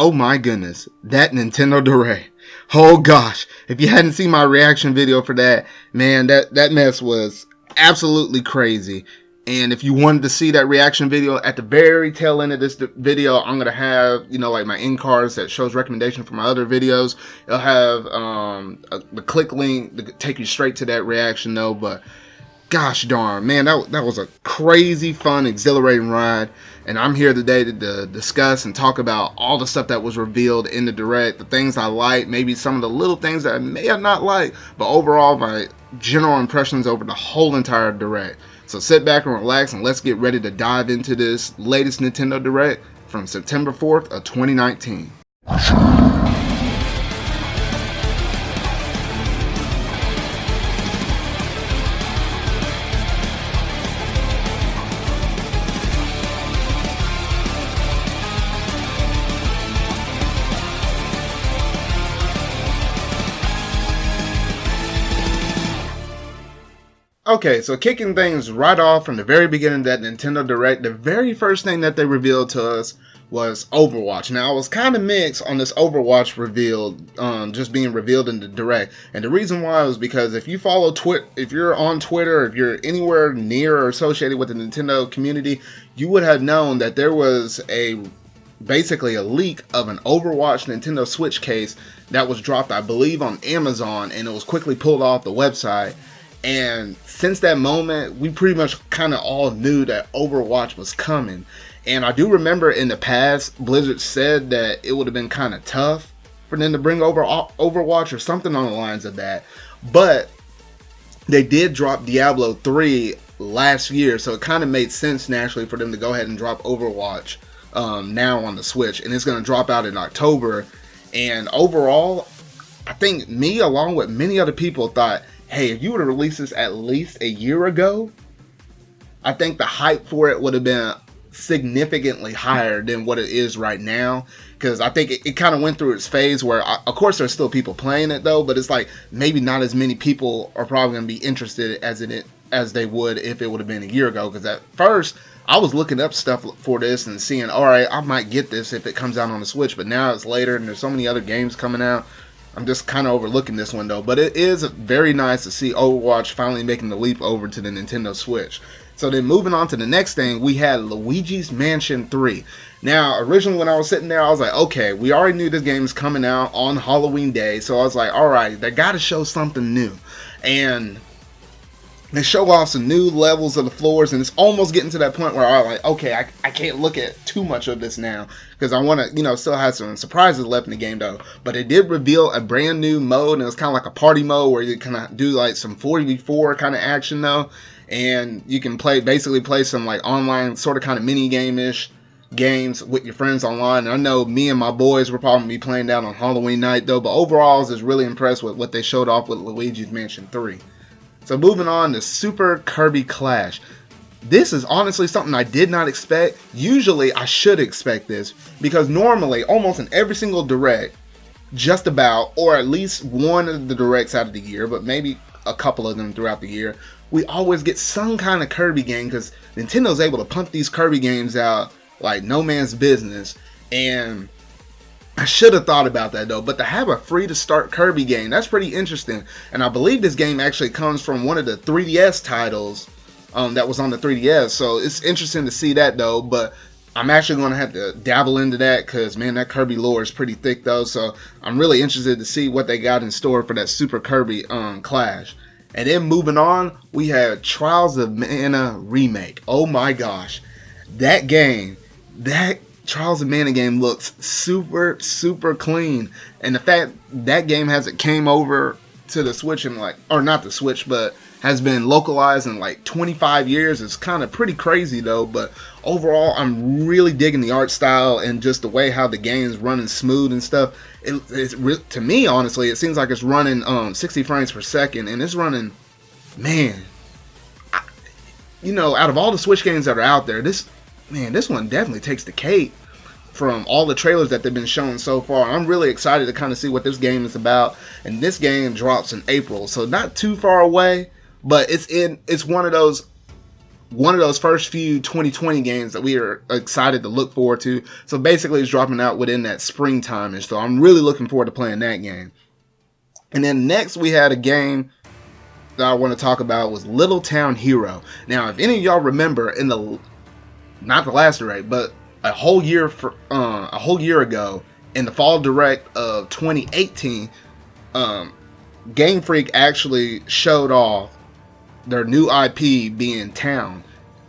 Oh my goodness, that Nintendo Direct. Oh gosh, if you hadn't seen my reaction video for that, man, that mess was absolutely crazy. And if you wanted to see that reaction video, at the very tail end of this video, I'm going to have, like my end cards that shows recommendation for my other videos. It'll have the click link to take you straight to that reaction though. But gosh darn, man, that was a crazy, fun, exhilarating ride. And I'm here today to discuss and talk about all the stuff that was revealed in the Direct, the things I liked, maybe some of the little things that I may have not liked, but overall my general impressions over the whole entire Direct. So sit back and relax and let's get ready to dive into this latest Nintendo Direct from September 4th of 2019. Okay, so kicking things right off from the very beginning of that Nintendo Direct, the very first thing that they revealed to us was Overwatch. Now, I was kind of mixed on this Overwatch reveal, just being revealed in the Direct. And the reason why was because if you follow if you're on Twitter, if you're anywhere near or associated with the Nintendo community, you would have known that there was basically a leak of an Overwatch Nintendo Switch case that was dropped, I believe, on Amazon, and it was quickly pulled off the website. And since that moment, we pretty much kind of all knew that Overwatch was coming. And I do remember in the past, Blizzard said that it would have been kind of tough for them to bring over Overwatch or something on the lines of that. But they did drop Diablo 3 last year, so it kind of made sense naturally for them to go ahead and drop Overwatch now on the Switch. And it's going to drop out in October. And overall, I think me, along with many other people, thought, hey, if you would have released this at least a year ago, I think the hype for it would have been significantly higher than what it is right now. Because I think it kind of went through its phase where, of course, there's still people playing it though, but it's like maybe not as many people are probably going to be interested as they would if it would have been a year ago. Because at first, I was looking up stuff for this and seeing, all right, I might get this if it comes out on the Switch, but now it's later and there's so many other games coming out. I'm just kind of overlooking this one though, but it is very nice to see Overwatch finally making the leap over to the Nintendo Switch. So then moving on to the next thing, we had Luigi's Mansion 3. Now, originally when I was sitting there, I was like, okay, we already knew this game is coming out on Halloween Day, so I was like, alright, they gotta show something new. And they show off some new levels of the floors, and it's almost getting to that point where I'm like, okay, I can't look at too much of this now, because I want to, still have some surprises left in the game though. But it did reveal a brand new mode, and it was kind of like a party mode where you kind of do like some 4v4 kind of action though, and you can basically play some like online sort of kind of mini game-ish games with your friends online. And I know me and my boys will probably be playing that on Halloween night though, but overall I was just really impressed with what they showed off with Luigi's Mansion 3. So moving on to Super Kirby Clash. This is honestly something I did not expect. Usually I should expect this because normally almost in every single Direct, just about, or at least one of the Directs out of the year, but maybe a couple of them throughout the year, we always get some kind of Kirby game because Nintendo's able to pump these Kirby games out like no man's business. And I should have thought about that though, but to have a free to start Kirby game, that's pretty interesting. And I believe this game actually comes from one of the 3DS titles that was on the 3DS, so it's interesting to see that though. But I'm actually going to have to dabble into that because, man, that Kirby lore is pretty thick though, so I'm really interested to see what they got in store for that Super Kirby Clash. And then moving on, we have Trials of Mana Remake. Oh my gosh, that game, that Trials of Mana game looks super, super clean. And the fact that game hasn't came over to the Switch in or not the Switch, but has been localized in like 25 years is kind of pretty crazy though. But overall, I'm really digging the art style and just the way how the game is running smooth and stuff. To me, honestly, it seems like it's running 60 frames per second, and it's running, man, out of all the Switch games that are out there, this one definitely takes the cake from all the trailers that they've been showing so far. I'm really excited to kind of see what this game is about. And this game drops in April, so not too far away, but it's one of those one of those first few 2020 games that we are excited to look forward to. So basically it's dropping out within that springtime, and so I'm really looking forward to playing that game. And then next we had a game that I want to talk about was Little Town Hero. Now, if any of y'all remember, in the not the last direct, but a whole year ago, in the fall direct of 2018, Game Freak actually showed off their new IP being Town.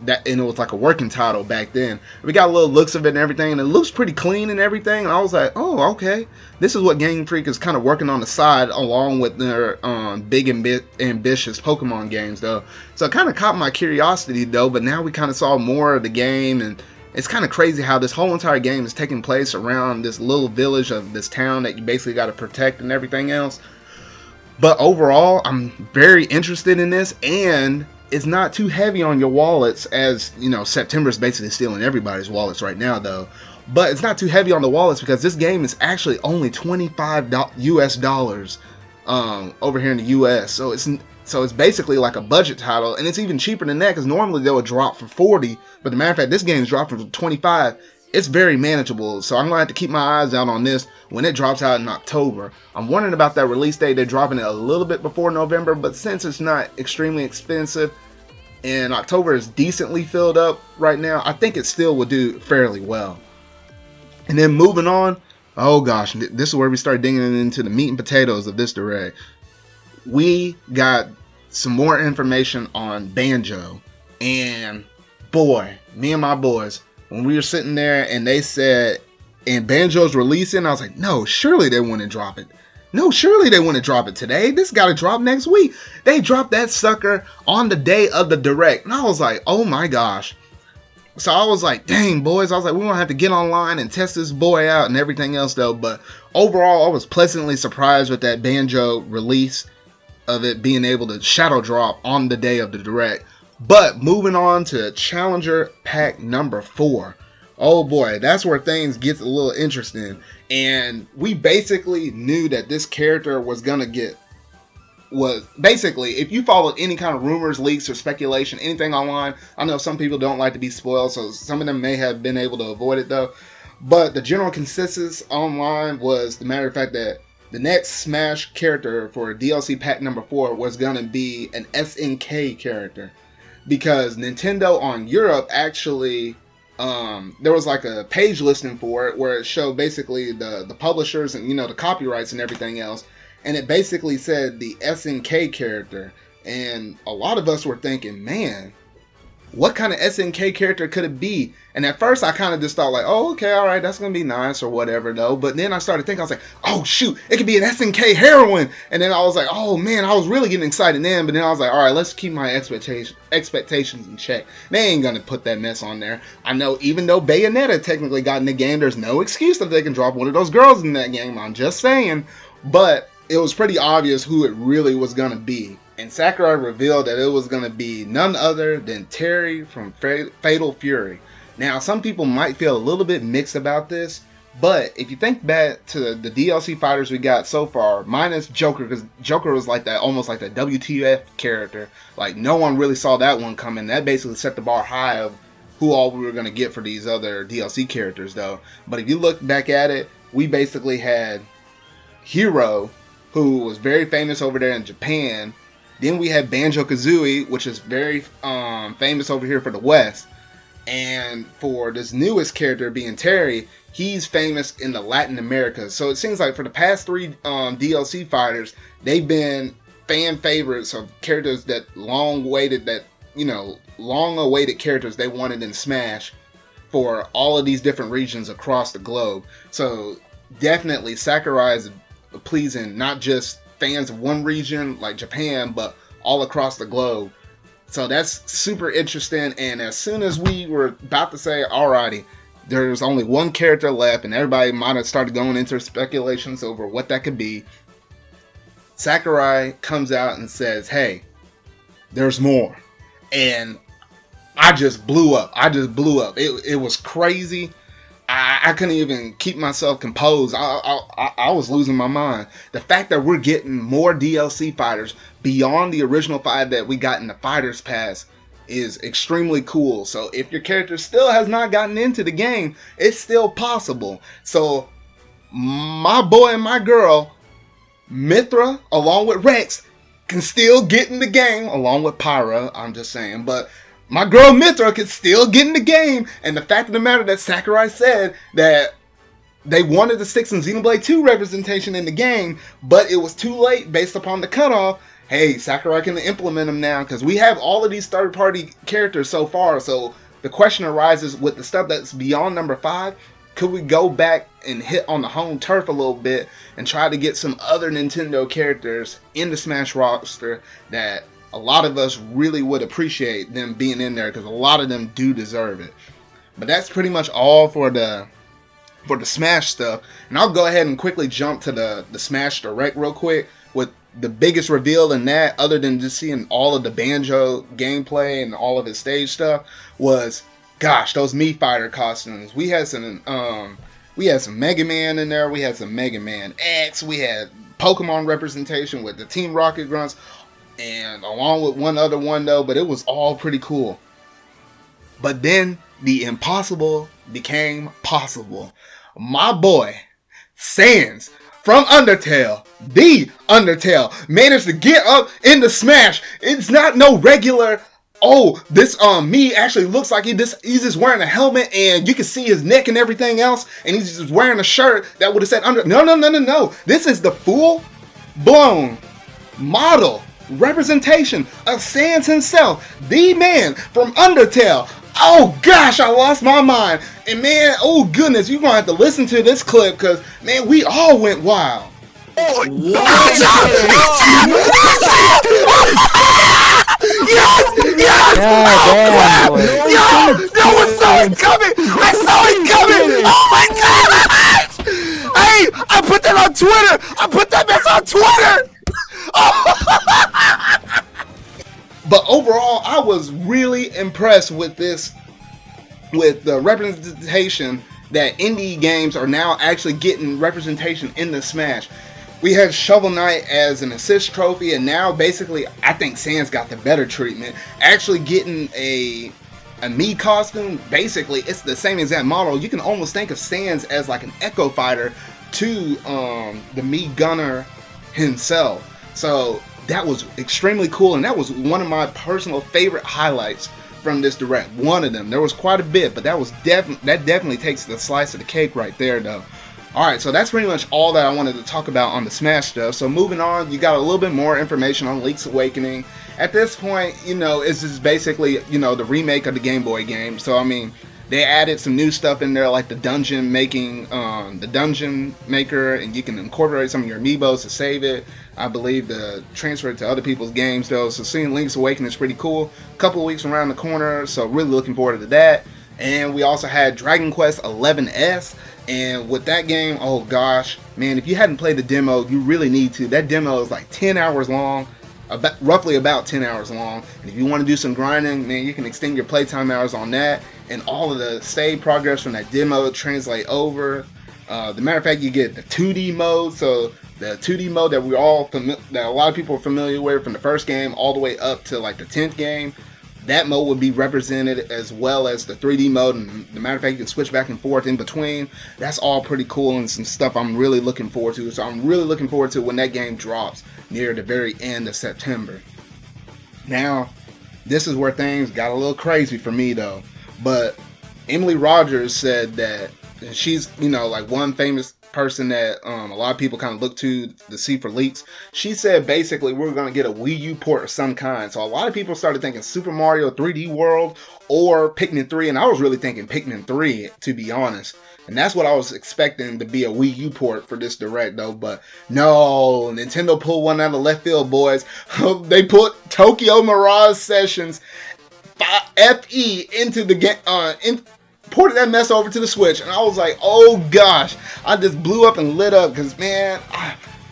And it was like a working title back then. We got a little looks of it and everything, and it looks pretty clean and everything. And I was like, oh, okay. This is what Game Freak is kind of working on the side, along with their big and ambitious Pokemon games, though. So it kind of caught my curiosity, though. But now we kind of saw more of the game, and it's kind of crazy how this whole entire game is taking place around this little village of this town that you basically got to protect and everything else. But overall, I'm very interested in this, and it's not too heavy on your wallets, as you know, September's basically stealing everybody's wallets right now, though. But it's not too heavy on the wallets because this game is actually only $25 US over here in the US. So it's basically like a budget title, and it's even cheaper than that because normally they would drop for 40, but the matter of fact, this game's dropping for 25. It's very manageable, so I'm going to have to keep my eyes out on this when it drops out in October. I'm wondering about that release date. They're dropping it a little bit before November, but since it's not extremely expensive and October is decently filled up right now, I think it still will do fairly well. And then moving on, oh gosh, this is where we start digging into the meat and potatoes of this direct. We got some more information on Banjo, and boy, me and my boys, when we were sitting there and they said, and Banjo's releasing, I was like, no, surely they wouldn't drop it. No, surely they wouldn't drop it today. This got to drop next week. They dropped that sucker on the day of the direct. And I was like, oh my gosh. So I was like, dang, boys. I was like, we're going to have to get online and test this boy out and everything else, though. But overall, I was pleasantly surprised with that Banjo release of it being able to shadow drop on the day of the direct. But moving on to Challenger Pack number 4. Oh boy, that's where things get a little interesting. And we basically knew that this character was basically, if you followed any kind of rumors, leaks, or speculation, anything online, I know some people don't like to be spoiled, so some of them may have been able to avoid it though. But the general consensus online was the matter of fact that the next Smash character for DLC Pack number 4 was going to be an SNK character. Because Nintendo on Europe actually, there was like a page listing for it where it showed basically the publishers and, you know, the copyrights and everything else. And it basically said the SNK character. And a lot of us were thinking, man, what kind of SNK character could it be? And at first I kind of just thought like, oh, okay, all right, that's going to be nice or whatever though. But then I started thinking, I was like, oh shoot, it could be an SNK heroine. And then I was like, oh man, I was really getting excited then. But then I was like, all right, let's keep my expectations in check. They ain't going to put that mess on there. I know even though Bayonetta technically got in the game, there's no excuse that they can drop one of those girls in that game. I'm just saying. But it was pretty obvious who it really was going to be. And Sakurai revealed that it was going to be none other than Terry from Fatal Fury. Now, some people might feel a little bit mixed about this, but if you think back to the DLC fighters we got so far, minus Joker, because Joker was like that, almost like that WTF character. Like, no one really saw that one coming. That basically set the bar high of who all we were going to get for these other DLC characters, though. But if you look back at it, we basically had Hero, who was very famous over there in Japan. Then we had Banjo-Kazooie, which is very famous over here for the West. And for this newest character being Terry, he's famous in the Latin America. So it seems like for the past 3 DLC fighters, they've been fan favorites of characters that long-awaited characters they wanted in Smash for all of these different regions across the globe. So definitely Sakurai is pleasing not just fans of one region like Japan, but all across the globe. So that's super interesting. And as soon as we were about to say, alrighty, there's only one character left, and everybody might have started going into speculations over what that could be, Sakurai comes out and says, hey, there's more. And I just blew up. It was crazy. I couldn't even keep myself composed. I was losing my mind. The fact that we're getting more DLC fighters beyond the original 5 that we got in the Fighters Pass is extremely cool. So if your character still has not gotten into the game, it's still possible. So my boy and my girl, Mythra, along with Rex, can still get in the game, along with Pyra, I'm just saying. But my girl Mythra can still get in the game. And the fact of the matter that Sakurai said that they wanted to stick some Xenoblade 2 representation in the game, but it was too late based upon the cutoff. Hey, Sakurai can implement them now, because we have all of these third-party characters so far. So the question arises, with the stuff that's beyond number 5, could we go back and hit on the home turf a little bit and try to get some other Nintendo characters in the Smash roster that a lot of us really would appreciate them being in there, because a lot of them do deserve it. But that's pretty much all for the Smash stuff. And I'll go ahead and quickly jump to the Smash Direct real quick, with the biggest reveal in that, other than just seeing all of the Banjo gameplay and all of his stage stuff, was, gosh, those Mii Fighter costumes. We had some Mega Man in there, we had some Mega Man X, we had Pokemon representation with the Team Rocket Grunts, and along with one other one though, but it was all pretty cool. But then the impossible became possible. My boy, Sans from Undertale, the Undertale, managed to get up into Smash. It's not no regular, oh, this Mii actually looks like he's just wearing a helmet and you can see his neck and everything else, and he's just wearing a shirt that would have said Under. No. This is the full-blown model representation of Sans himself, the man from Undertale. Oh gosh, I lost my mind. And man, oh goodness, you're gonna have to listen to this clip, because man, we all went wild. Oh, yes! Damn, Yo, I saw it coming! I saw it coming! Oh my gosh! Hey, I put that on Twitter! I put that mess on Twitter! But overall, I was really impressed with the representation that indie games are now actually getting representation in the Smash. We had Shovel Knight as an assist trophy, and now basically I think Sans got the better treatment. Actually getting a Mii costume, basically it's the same exact model. You can almost think of Sans as like an Echo Fighter to the Mii Gunner himself. So that was extremely cool, and that was one of my personal favorite highlights from this Direct. One of them. There was quite a bit, but that definitely takes the slice of the cake right there, though. Alright, so that's pretty much all that I wanted to talk about on the Smash stuff. So moving on, you got a little bit more information on Link's Awakening. At this point, it's just basically, the remake of the Game Boy game. So, I mean, they added some new stuff in there, like the dungeon maker, and you can incorporate some of your amiibos to save it. I believe the transfer it to other people's games, though. So seeing Link's Awakening is pretty cool. A couple of weeks around the corner, so really looking forward to that. And we also had Dragon Quest 11S. And with that game, oh gosh, man, if you hadn't played the demo, you really need to. That demo is like 10 hours long, roughly about 10 hours long. And if you want to do some grinding, man, you can extend your playtime hours on that. And all of the save progress from that demo translate over. The matter of fact, you get the 2D mode. So the 2D mode that that a lot of people are familiar with from the first game all the way up to like the 10th game. That mode would be represented, as well as the 3D mode, and the matter of fact, you can switch back and forth in between. That's all pretty cool and some stuff I'm really looking forward to. So I'm really looking forward to when that game drops near the very end of September. Now, this is where things got a little crazy for me though. But Emily Rogers said that she's, like one famous person that a lot of people kind of look to see for leaks. She said basically we're going to get a Wii U port of some kind. So a lot of people started thinking Super Mario 3D World or Pikmin 3, and I was really thinking Pikmin 3, to be honest. And that's what I was expecting to be a Wii U port for this Direct, though. But no, Nintendo pulled one out of left field, boys. They put Tokyo Mirage Sessions FE into the game, ported that mess over to the Switch, and I was like, oh gosh, I just blew up and lit up, because man,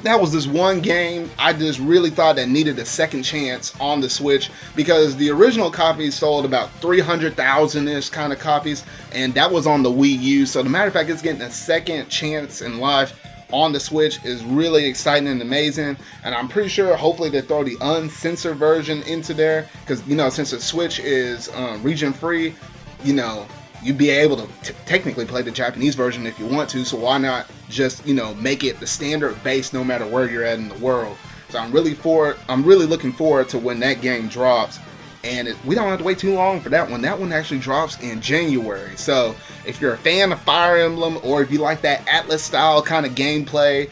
that was this one game I just really thought that needed a second chance on the Switch, because the original copy sold about 300,000-ish kind of copies, and that was on the Wii U. So the matter of fact, it's getting a second chance in life on the Switch is really exciting and amazing, and I'm pretty sure hopefully they throw the uncensored version into there, because since the Switch is region free, you'd be able to technically play the Japanese version if you want to, so why not just make it the standard base no matter where you're at in the world. So I'm really looking forward to when that game drops. And we don't have to wait too long for that one. That one actually drops in January. So if you're a fan of Fire Emblem, or if you like that Atlas style kind of gameplay,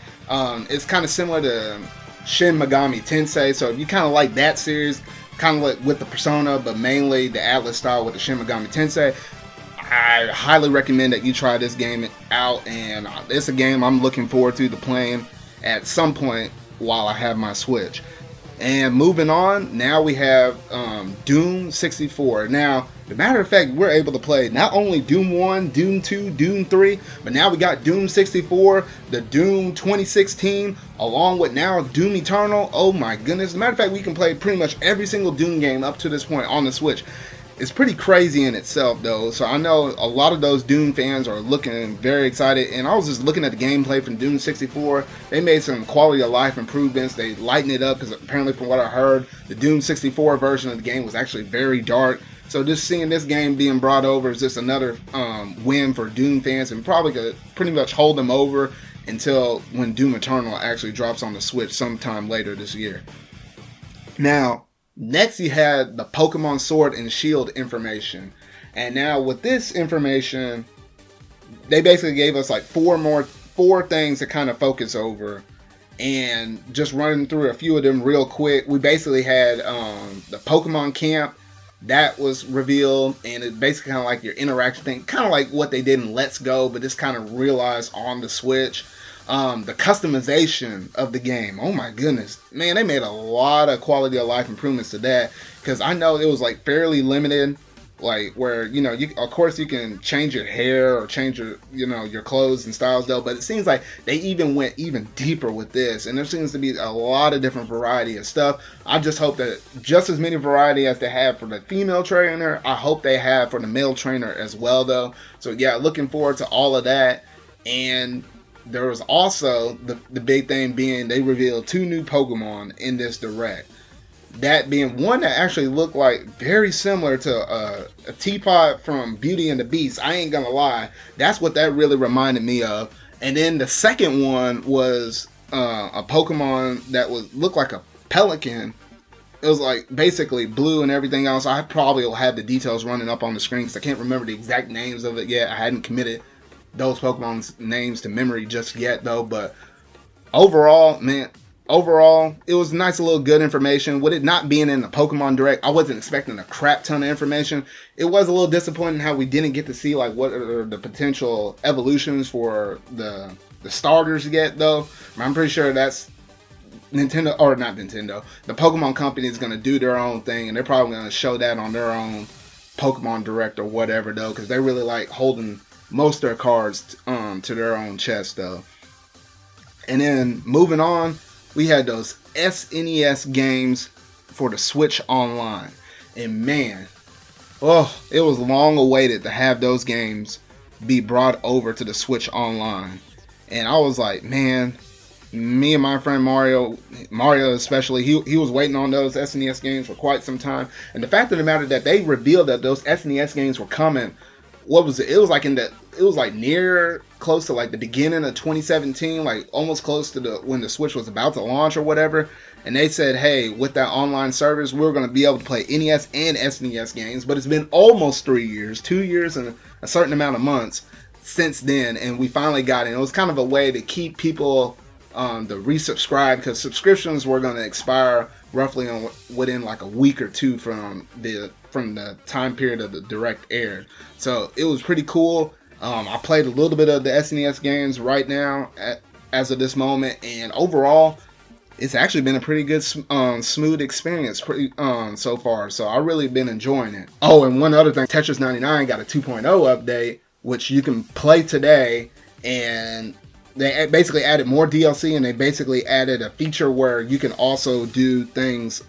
it's kind of similar to Shin Megami Tensei. So if you kind of like that series, kind of like with the Persona, but mainly the Atlas style with the Shin Megami Tensei, I highly recommend that you try this game out. And it's a game I'm looking forward to playing at some point while I have my Switch. And moving on, now we have Doom 64. Now, as a matter of fact, we're able to play not only Doom 1, Doom 2, Doom 3, but now we got Doom 64, the Doom 2016, along with now Doom Eternal. Oh my goodness. As a matter of fact, we can play pretty much every single Doom game up to this point on the Switch. It's pretty crazy in itself, though. So I know a lot of those Doom fans are looking very excited. And I was just looking at the gameplay from Doom 64. They made some quality of life improvements. They lightened it up because apparently, from what I heard, the Doom 64 version of the game was actually very dark. So just seeing this game being brought over is just another win for Doom fans, and probably could pretty much hold them over until when Doom Eternal actually drops on the Switch sometime later this year. Now, next, you had the Pokemon Sword and Shield information. And now with this information, they basically gave us like four things to kind of focus over. And just running through a few of them real quick, we basically had the Pokemon Camp that was revealed, and it's basically kind of like your interaction thing, kind of like what they did in Let's Go, but it's kind of realized on the Switch. The customization of the game, oh my goodness, man, they made a lot of quality of life improvements to that, because I know it was like fairly limited, like where you of course you can change your hair or change your your clothes and styles though, but it seems like they even went even deeper with this, and there seems to be a lot of different variety of stuff. I just hope that just as many variety as they have for the female trainer, I hope they have for the male trainer as well though. So yeah, looking forward to all of that. And there was also the big thing being they revealed 2 new Pokemon in this direct. That being one that actually looked like very similar to a teapot from Beauty and the Beast. I ain't gonna lie, that's what that really reminded me of. And then the second one was a Pokemon that looked like a pelican. It was like basically blue and everything else. I probably will have the details running up on the screen because I can't remember the exact names of it yet. I hadn't committed those Pokemon's names to memory just yet though, but overall, it was nice little good information. With it not being in the Pokemon Direct, I wasn't expecting a crap ton of information. It was a little disappointing how we didn't get to see like what are the potential evolutions for the starters yet though. I'm pretty sure that's Nintendo, or not Nintendo, the Pokemon company is going to do their own thing, and they're probably going to show that on their own Pokemon Direct or whatever though, because they really like holding most of their cards to their own chest though. And then moving on, we had those SNES games for the Switch Online, and man, it was long awaited to have those games be brought over to the Switch Online. And I was like, man, me and my friend Mario especially, he was waiting on those SNES games for quite some time. And the fact of the matter that they revealed that those SNES games were coming, what was it? It was like near close to like the beginning of 2017, like almost close to when the Switch was about to launch or whatever. And they said, hey, with that online service, we're going to be able to play NES and SNES games. But it's been almost 3 years, 2 years and a certain amount of months since then. And we finally got it. It was kind of a way to keep people to resubscribe, because subscriptions were going to expire roughly within like a week or two from the time period of the direct air. So it was pretty cool. I played a little bit of the SNES games right now as of this moment, and overall it's actually been a pretty good smooth experience so far. So I really been enjoying it. Oh, and one other thing, Tetris 99 got a 2.0 update, which you can play today, and they basically added more DLC, and they basically added a feature where you can also do things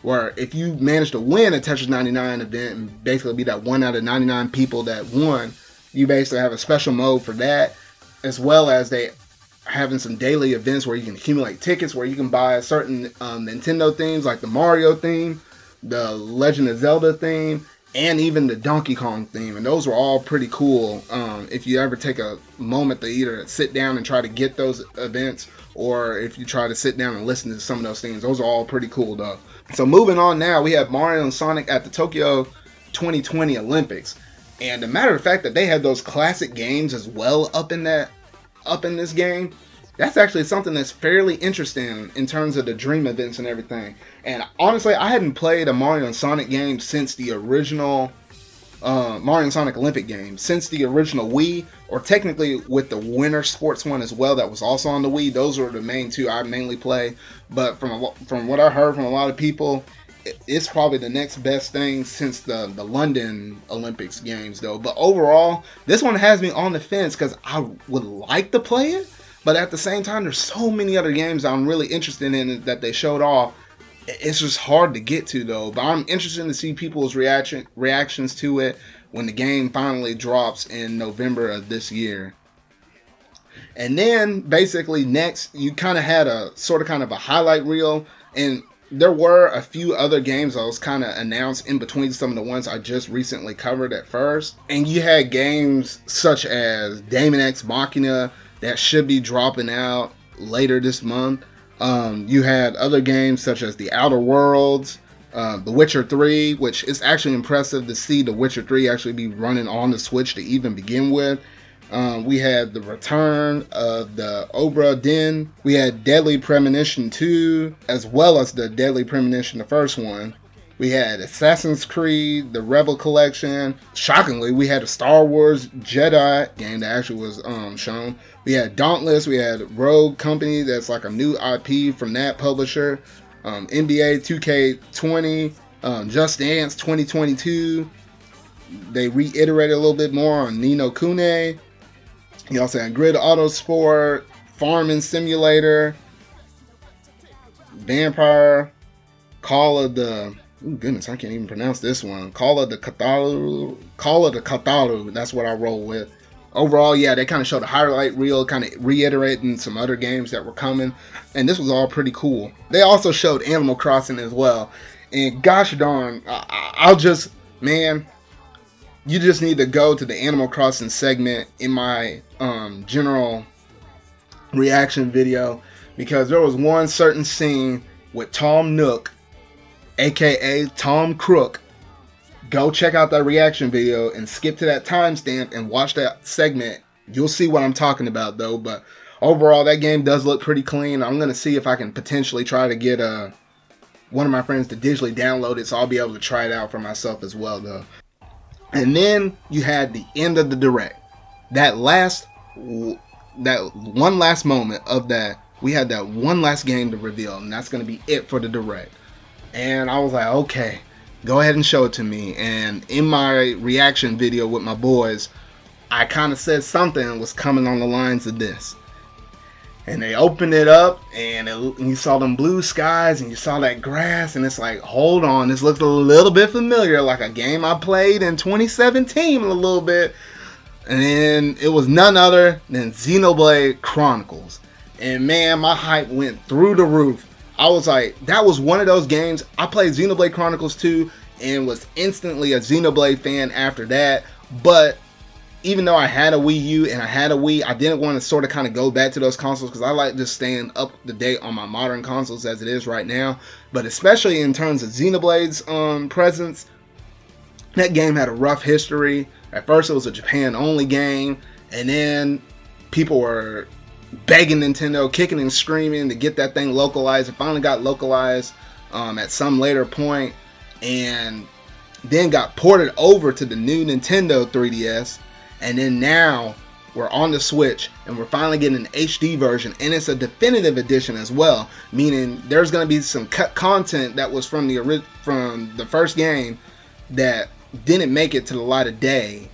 where if you manage to win a Tetris 99 event and basically be that 1 out of 99 people that won, you basically have a special mode for that, as well as they having some daily events where you can accumulate tickets, where you can buy certain Nintendo themes like the Mario theme, the Legend of Zelda theme, and even the Donkey Kong theme. And those were all pretty cool. If you ever take a moment to either sit down and try to get those events, or if you try to sit down and listen to some of those things, those are all pretty cool though. So moving on now, we have Mario and Sonic at the Tokyo 2020 Olympics. And the matter of fact that they had those classic games as well up in this game, that's actually something that's fairly interesting in terms of the dream events and everything. And honestly, I hadn't played a Mario and Sonic game since the original Mario and Sonic Olympic game, since the original Wii, or technically with the Winter Sports one as well that was also on the Wii. Those were the main two I mainly play. But from what I heard from a lot of people, it's probably the next best thing since the London Olympics games though. But overall, this one has me on the fence because I would like to play it, but at the same time, there's so many other games I'm really interested in that they showed off. It's just hard to get to though. But I'm interested to see people's reactions to it when the game finally drops in November of this year. And then basically next, you kind of had a kind of a highlight reel, and there were a few other games that was kind of announced in between some of the ones I just recently covered at first. And you had games such as Daemon X Machina that should be dropping out later this month. You had other games such as The Outer Worlds, The Witcher 3, which is actually impressive to see The Witcher 3 actually be running on the Switch to even begin with. We had the return of the Obra Dinn. We had Deadly Premonition 2, as well as the Deadly Premonition, the first one. We had Assassin's Creed, the Rebel Collection. Shockingly, we had a Star Wars Jedi game that actually was shown. We had Dauntless. We had Rogue Company, that's like a new IP from that publisher. NBA 2K20, Just Dance 2022. They reiterated a little bit more on Ni no Kuni. You also had Grid Autosport, Farming Simulator, Vampire, Call of the... Oh goodness, I can't even pronounce this one. Call of the Cthulhu. That's what I roll with. Overall, yeah, they kind of showed a highlight reel, kind of reiterating some other games that were coming. And this was all pretty cool. They also showed Animal Crossing as well. And gosh darn, man, you just need to go to the Animal Crossing segment in my general reaction video, because there was one certain scene with Tom Nook, aka Tom Crook. Go check out that reaction video and skip to that timestamp and watch that segment. You'll see what I'm talking about though. But overall, that game does look pretty clean. I'm gonna see if I can potentially try to get one of my friends to digitally download it, so I'll be able to try it out for myself as well though. And then you had the end of the direct. That one last moment of that, we had that one last game to reveal, and that's going to be it for the direct. And I was like, okay, go ahead and show it to me. And in my reaction video with my boys, I kind of said something was coming on the lines of this. And they opened it up, and you saw them blue skies, and you saw that grass, and it's like, hold on, this looks a little bit familiar, like a game I played in 2017 a little bit. And then it was none other than Xenoblade Chronicles. And man, my hype went through the roof. I was like, that was one of those games. I played Xenoblade Chronicles 2 and was instantly a Xenoblade fan after that. But even though I had a Wii U and I had a Wii, I didn't want to sort of kind of go back to those consoles because I like just staying up to date on my modern consoles as it is right now. But especially in terms of Xenoblade's presence, that game had a rough history. At first it was a Japan-only game, and then people were begging Nintendo, kicking and screaming to get that thing localized. It finally got localized at some later point, and then got ported over to the new Nintendo 3DS. And then now we're on the Switch, and we're finally getting an HD version, and it's a definitive edition as well, meaning there's going to be some cut content that was from the first game that didn't make it to the light of day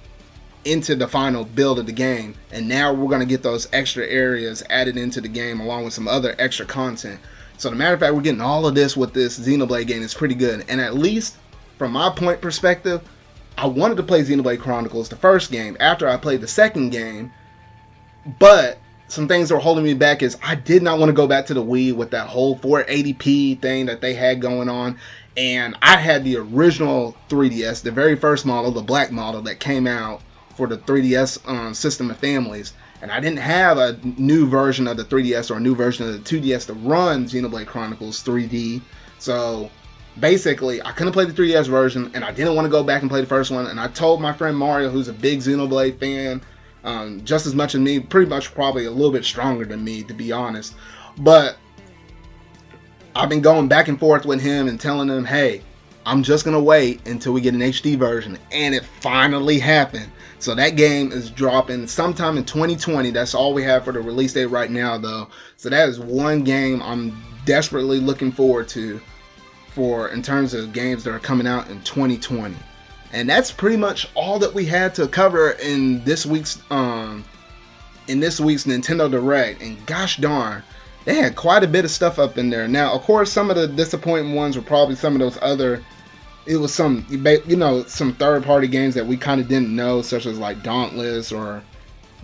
into the final build of the game, and now we're going to get those extra areas added into the game along with some other extra content. So the matter of fact, we're getting all of this with this Xenoblade game. It's pretty good, and at least from my point perspective, I wanted to play Xenoblade Chronicles, the first game, after I played the second game, but some things that were holding me back is I did not want to go back to the Wii with that whole 480p thing that they had going on. And I had the original 3DS, the very first model, the black model that came out for the 3DS system of families. And I didn't have a new version of the 3DS or a new version of the 2DS to run Xenoblade Chronicles 3D. So basically, I couldn't play the 3DS version, and I didn't want to go back and play the first one. And I told my friend Mario, who's a big Xenoblade fan, just as much as me, pretty much probably a little bit stronger than me, to be honest. But I've been going back and forth with him and telling him, hey, I'm just going to wait until we get an HD version. And it finally happened. So that game is dropping sometime in 2020. That's all we have for the release date right now, though. So that is one game I'm desperately looking forward to for in terms of games that are coming out in 2020. And that's pretty much all that we had to cover in this week's Nintendo Direct. And gosh darn, they had quite a bit of stuff up in there. Now, of course, some of the disappointing ones were probably some of those other. It was some, some third-party games that we kind of didn't know, such as like Dauntless, or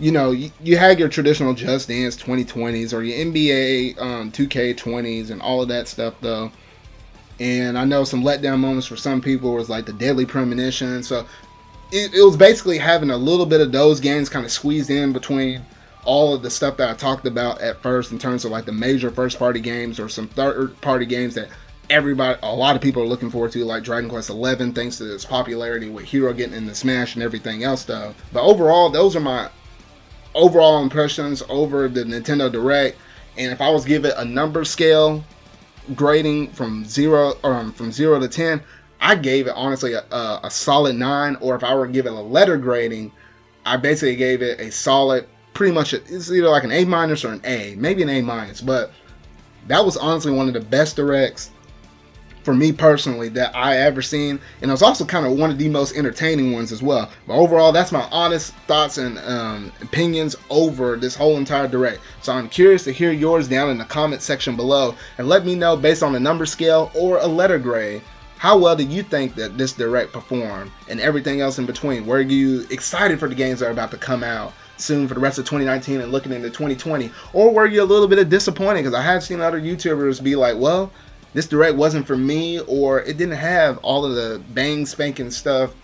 you had your traditional Just Dance 2020s or your NBA 2K20s and all of that stuff though. And I know some letdown moments for some people was like the Deadly Premonition. So it was basically having a little bit of those games kind of squeezed in between all of the stuff that I talked about at first in terms of like the major first-party games or some third-party games that a lot of people are looking forward to, like Dragon Quest XI, thanks to its popularity with Hero getting into Smash and everything else though. But overall, those are my overall impressions over the Nintendo Direct. And if I was to give it a number scale grading from 0 to 10, I gave it honestly a solid 9. Or if I were to give it a letter grading, I basically gave it a solid, pretty much it's either like an A- or an A, maybe an A-. But that was honestly one of the best directs for me personally that I ever seen, and it was also kind of one of the most entertaining ones as well. But overall, that's my honest thoughts and opinions over this whole entire direct. So I'm curious to hear yours down in the comment section below, and let me know based on a number scale or a letter grade, how well do you think that this direct performed, and everything else in between. Were you excited for the games that are about to come out soon for the rest of 2019 and looking into 2020, or were you a little bit disappointed? Because I have seen other YouTubers be like, well, this direct wasn't for me, or it didn't have all of the bang spanking stuff,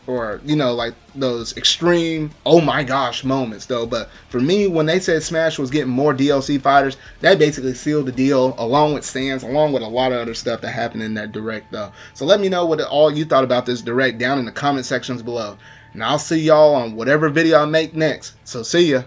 or like those extreme oh my gosh moments though. But for me, when they said Smash was getting more DLC fighters, that basically sealed the deal, along with stands, along with a lot of other stuff that happened in that direct though. So let me know what all you thought about this direct down in the comment sections below, and I'll see y'all on whatever video I make next. So see ya.